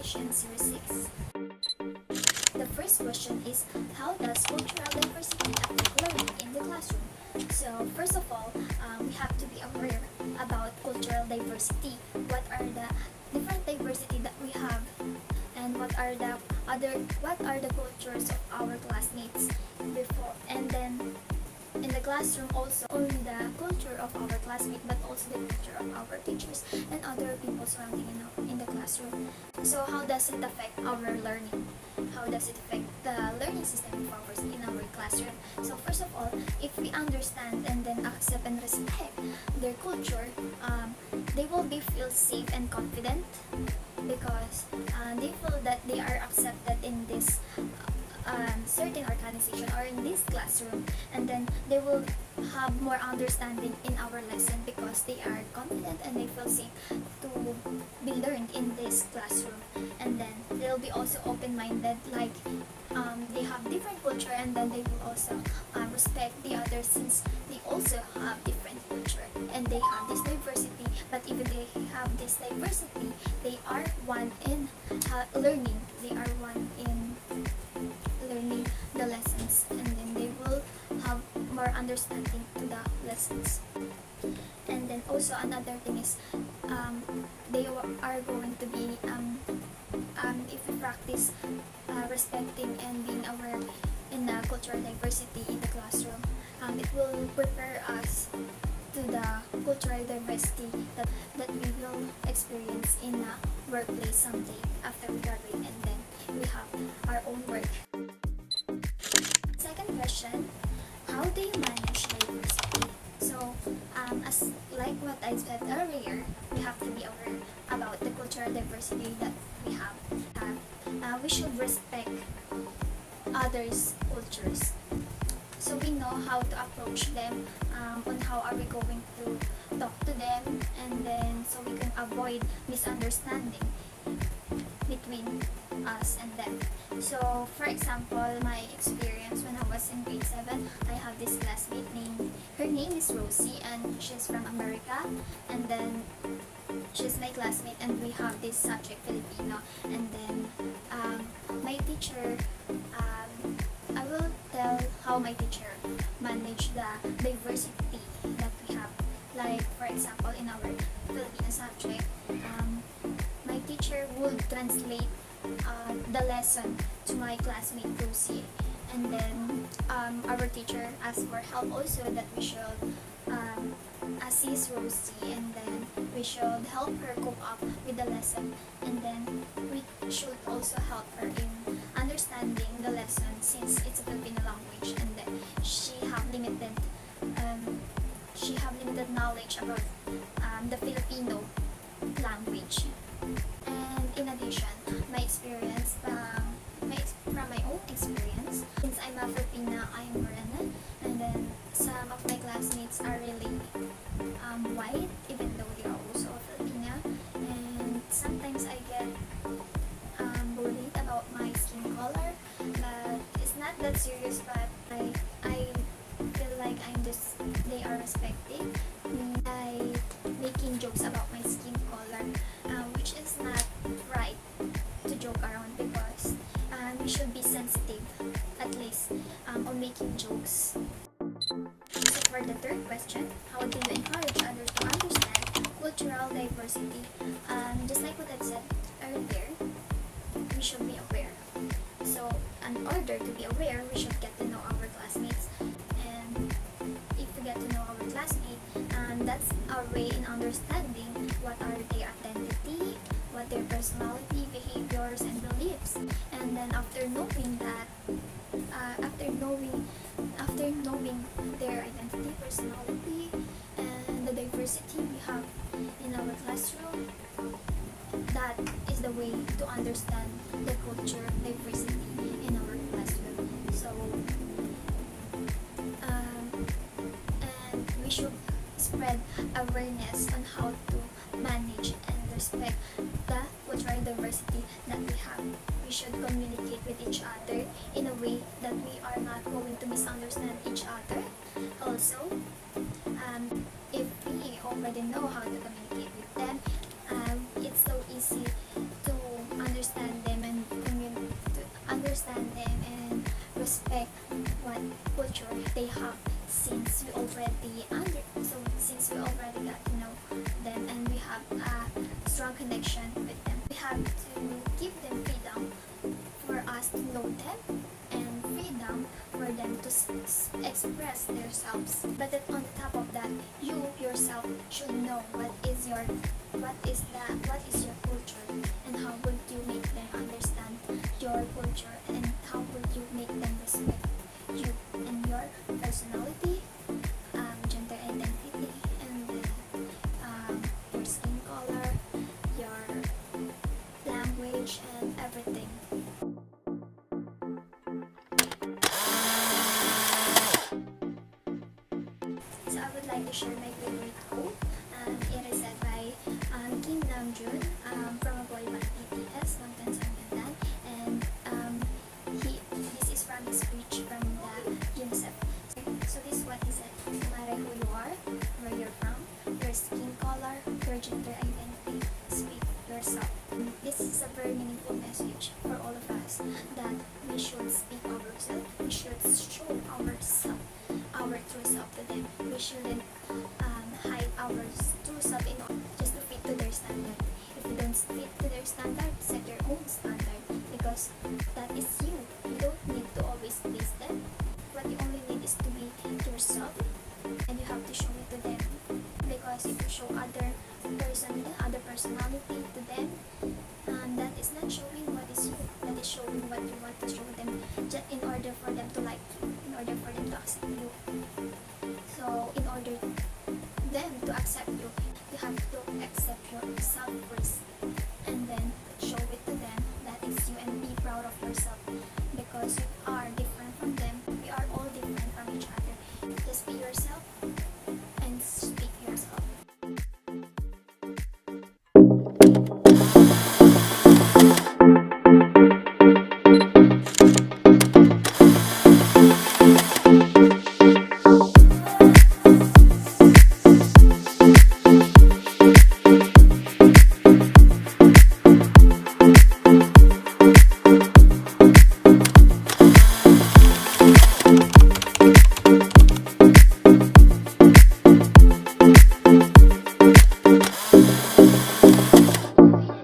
Education Series 6. The first question is, how does cultural diversity affect learning in the classroom? So first of all, we have to be aware about cultural diversity. What are the different diversity that we have, and what are the cultures of our classmates before, and then in the classroom also only the culture of our classmates, but also the culture of our teachers and other people surrounding in the classroom. So how does it affect our learning? How does it affect the learning system of ours in our classroom? So first of all, if we understand and then accept and respect their culture, they will be feel safe and confident because they feel that they are accepted in this certain organization or in this classroom, and then they will have more understanding in our lesson because they are confident and they feel safe to be learned in this classroom. And then they'll be also open-minded, like they have different culture, and then they will also respect the others since they also have different culture and they have this diversity. But even they have this diversity, they are one in learning. They are one in learning the lessons, and then they will have more understanding to the lessons. And then also another thing is they are going to be if we practice respecting and being aware in the cultural diversity in the classroom, it will prepare us to the cultural diversity that we will experience in a workplace someday after we graduate and then we have our own work. Second question, how do you manage diversity? So as like what I said earlier, we have to be aware about the cultural diversity that we have. We should respect others' cultures, so we know how to approach them, on how are we going to talk to them, and then so we can avoid misunderstanding between us and them. So for example, my experience when I was in grade 7, I have this classmate her name is Rosie, and she's from America, and then she's my classmate, and we have this subject Filipino. And then my teacher, I will tell how my teacher manage the diversity that we have. Like for example, in our Filipino subject, my teacher would translate the lesson to my classmate Rosie, and then our teacher asked for help also that we should assist Rosie, and then we should help her cope up with the lesson, and then we should also help her in understanding the lesson since it's a Filipino language, and then she have limited knowledge about the Filipino language. And in addition, my experience from my own experience, since I'm a Filipina, I'm Morena, and then some of my classmates are really white, even though they are also Filipina, and sometimes I get bullied about my skin color, but it's not that serious. But I feel like they are respecting me by making jokes about my skin color, which is not right to joke around because we should be sensitive at least on making jokes. So for the third question, how do you encourage others to understand cultural diversity? Just like what I said earlier, we should be aware. So in order to be aware, we should get to know our classmates, and if we get to know our classmates, that's our way in understanding what are their identity, what their personality, behaviors, and beliefs. And then after knowing that, after knowing their identity, personality, and the diversity we have in our classroom, that is the way to understand the culture diversity in our classroom. So and we should spread awareness on how to manage and respect the cultural diversity that we have. We should communicate with each other in a way that we are not going to misunderstand each other. Also, if we already know how to communicate with them, it's so easy to understand understand them and respect what culture they have, since we already since we already got to know them and we have a strong connection with them. We have to give them freedom for us to know them and freedom for them to express themselves. But then on top of that, you yourself should know what is your culture, and how would you make them understand your culture, and how would you make them respect you and your personality, gender identity, and your skin color, your language, and everything. So I would like to share my favorite quote. It is said by Kim Namjoon from a boy band BTS, Long Time Sangandan, and this is from his speech from the UNICEF. So this is what he said: no matter who you are, where you're from, your skin color, your gender identity, speak yourself. This is a very meaningful message for all of us, that we should speak ourselves. We should show ourselves, our true self to them. We shouldn't hide our true self just to fit to their standard. If you don't fit to their standard, set your own standard, because that is you. You don't need to always please them. What you only need is to be yourself, and you have to show it to them. Because if you show other personality to them, that is not showing what is you. That is showing what you want to show them, just in order for them to like you, in order for them to accept you. So in order them to accept you, you have to accept yourself first.